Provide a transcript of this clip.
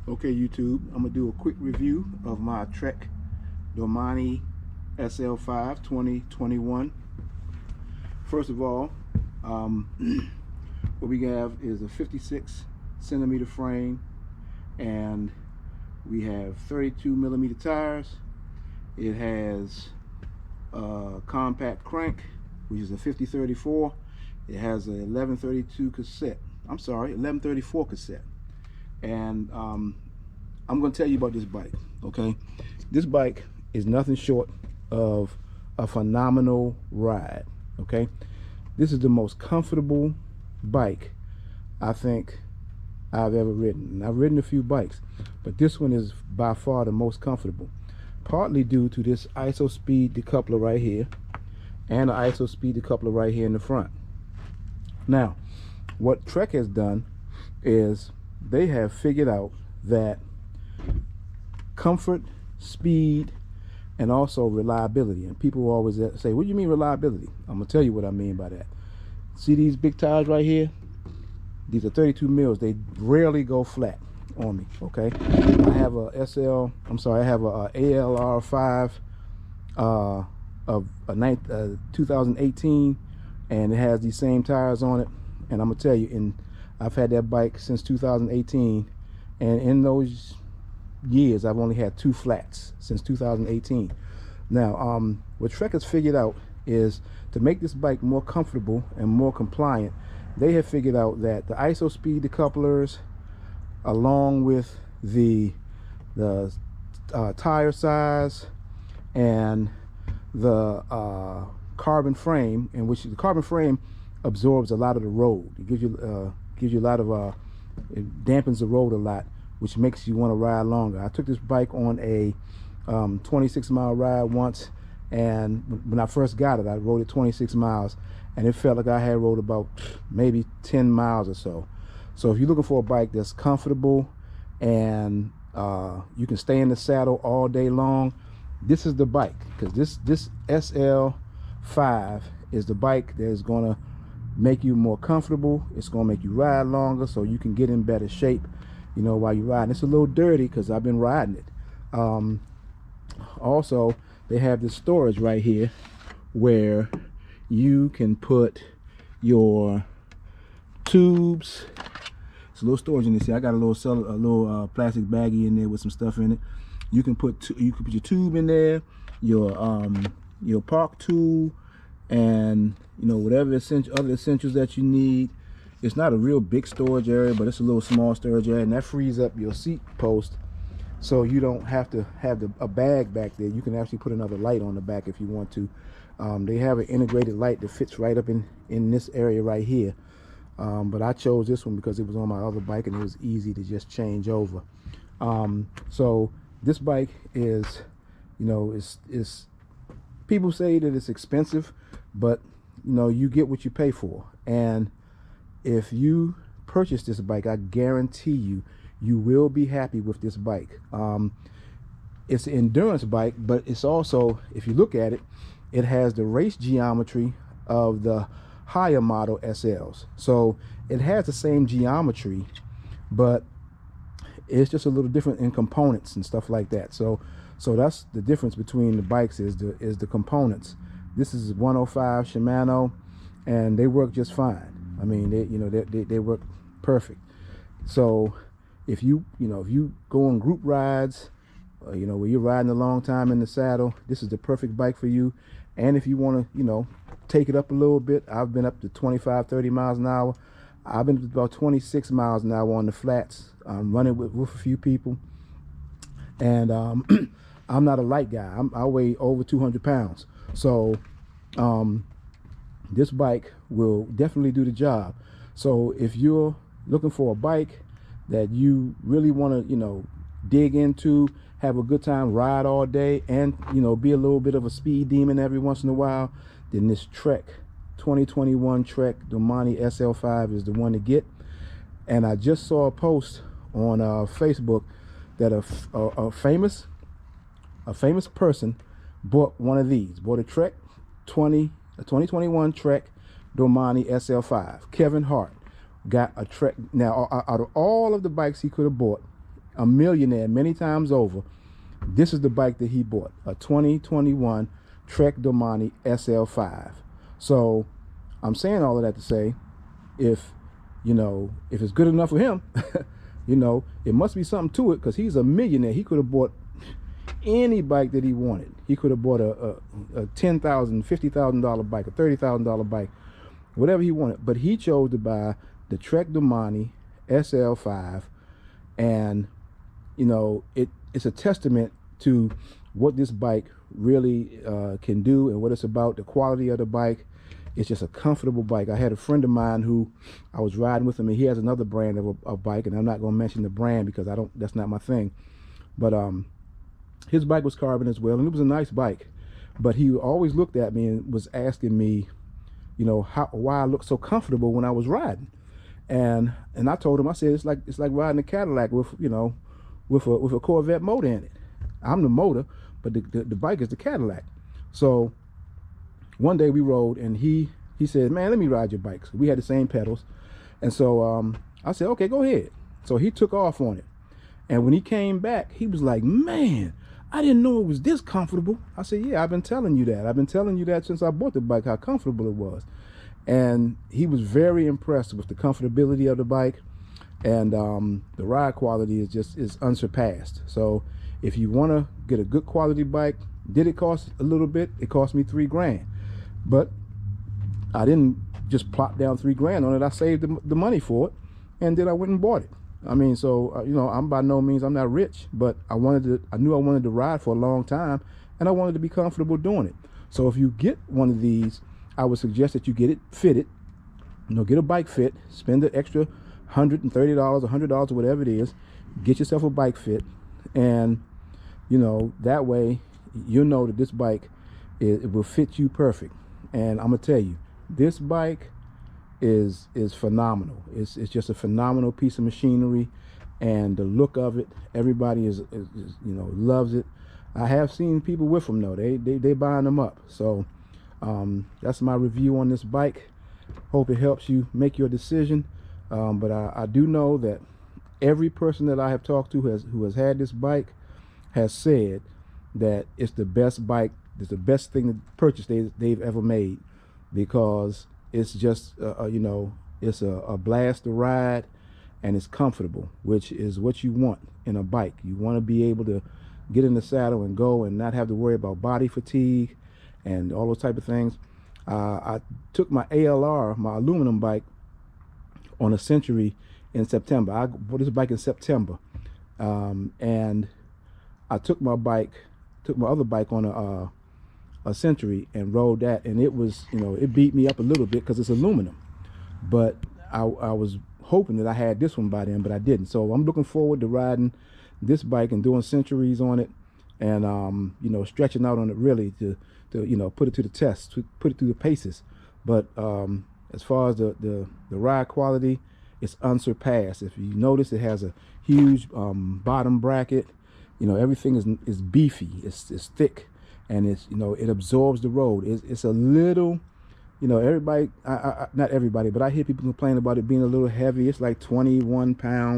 Okay, YouTube, I'm gonna do a quick review of my Trek Domane SL5 2021. First of all, what we have is a 56 centimeter frame, and we have 32 millimeter tires. It has a compact crank, which is a 5034. It has a 1132 cassette. I'm sorry, 1134 cassette. And I'm going to tell you about this bike. Okay, this bike is nothing short of a phenomenal ride. Okay, this is the most comfortable bike I think I've ever ridden. And I've ridden a few bikes, but this one is by far the most comfortable, partly due to this ISO speed decoupler right here and an ISO speed decoupler right here in the front. Now, what Trek has done is they have figured out that comfort, speed, and also reliability. And people always say, what do you mean reliability? I'm gonna tell you what I mean by that. See these big tires right here? These are 32 mils. They rarely go flat on me. Okay, I have a ALR5 of 2018, and it has these same tires on it. And I'm gonna tell you, I've had that bike since 2018, and in those years I've only had 2 flats since 2018. Now, what Trek has figured out is to make this bike more comfortable and more compliant. They have figured out that the ISO speed decouplers, along with the tire size and the carbon frame, in which the carbon frame absorbs a lot of the road. It gives you a lot of it dampens the road a lot, which makes you want to ride longer. I took this bike on a 26-mile ride once, and when I first got it, I rode it 26 miles, and it felt like I had rode about maybe 10 miles or so. So if you're looking for a bike that's comfortable and you can stay in the saddle all day long, this is the bike. Because this SL5 is the bike that is going to make you more comfortable. It's going to make you ride longer, so you can get in better shape, you know, while you're riding. It's a little dirty because I've been riding it. Also, they have this storage right here where you can put your tubes. It's a little storage in this here. I got a little plastic baggie in there with some stuff in it. You can put your tube in there, your park tool, and you know, whatever other essentials that you need. It's not a real big storage area, but it's a little small storage area, and that frees up your seat post, so you don't have to have a bag back there. You can actually put another light on the back if you want to. They have an integrated light that fits right up in this area right here, but I chose this one because it was on my other bike and it was easy to just change over. So this bike is, you know, is people say that it's expensive, but you know, you get what you pay for. And if you purchase this bike, I guarantee you will be happy with this bike. It's an endurance bike, but it's also, if you look at it, it has the race geometry of the higher model SLs. So it has the same geometry, but it's just a little different in components and stuff like that. So that's the difference between the bikes, is the components. This is 105 Shimano, and they work just fine. I mean, they work perfect. So if you go on group rides, you know, where you're riding a long time in the saddle, this is the perfect bike for you. And if you want to, you know, take it up a little bit, I've been up to 25-30 miles an hour. I've been about 26 miles an hour on the flats. I'm running with a few people, and I'm not a light guy. I weigh over 200 pounds. So this bike will definitely do the job. So if you're looking for a bike that you really want to, you know, dig into, have a good time, ride all day, and you know, be a little bit of a speed demon every once in a while, then this Trek 2021 Trek Domane SL5 is the one to get. And I just saw a post on Facebook that a famous person bought one of these, bought a Trek 2021 Trek Domane SL5. Kevin Hart got a Trek. Now, out of all of the bikes he could have bought, a millionaire many times over, this is the bike that he bought, a 2021 Trek Domane SL5. So I'm saying all of that to say, if it's good enough for him, it must be something to it, because he's a millionaire. He could have bought any bike that he wanted. He could have bought a $10,000, $50,000 bike, a $30,000 bike, whatever he wanted. But he chose to buy the Trek Domane SL5, and it's a testament to what this bike really can do and what it's about. The quality of the bike. It's just a comfortable bike. I had a friend of mine who I was riding with him, and he has another brand of a bike, and I'm not going to mention the brand because that's not my thing. But his bike was carbon as well, and it was a nice bike. But he always looked at me and was asking me, why I looked so comfortable when I was riding. And I told him, I said, it's like riding a Cadillac with a Corvette motor in it. I'm the motor, but the bike is the Cadillac. So one day we rode, and he said, man, let me ride your bike. So we had the same pedals. And so I said, okay, go ahead. So he took off on it. And when he came back, he was like, man, I didn't know it was this comfortable. I said, yeah, I've been telling you that. I've been telling you that since I bought the bike, how comfortable it was. And he was very impressed with the comfortability of the bike. And the ride quality is unsurpassed. So if you want to get a good quality bike, did it cost a little bit? It cost me $3 grand. But I didn't just plop down $3 grand on it. I saved the money for it, and then I went and bought it. I mean, so I'm by no means, I'm not rich, but I knew I wanted to ride for a long time, and I wanted to be comfortable doing it. So if you get one of these, I would suggest that you get it fitted. Get a bike fit, spend the extra $130, $100, or whatever it is, get yourself a bike fit, and that way you'll know that this bike it will fit you perfect. And I'm gonna tell you, this bike is phenomenal. It's just a phenomenal piece of machinery, and the look of it, everybody is loves it. I have seen people with them though. They buying them up. So that's my review on this bike. Hope it helps you make your decision. But I do know that every person that I have talked to who has had this bike has said that it's the best bike. It's the best thing to purchase they've ever made, because it's just it's a blast to ride, and it's comfortable, which is what you want in a bike. You want to be able to get in the saddle and go and not have to worry about body fatigue and all those type of things. I took my ALR, my aluminum bike, on a Century in September. I bought this bike in September, and I took my other bike on a Century and rode that, and it was it beat me up a little bit because it's aluminum. But I was hoping that I had this one by then, but I didn't. So I'm looking forward to riding this bike and doing centuries on it, and stretching out on it really to put it to the test, to put it through the paces. But as far as the ride quality, it's unsurpassed. If you notice, it has a huge bottom bracket. Everything is beefy. It's thick, and it absorbs the road. It's a little, everybody, not everybody, but I hear people complain about it being a little heavy. It's like 21 pounds.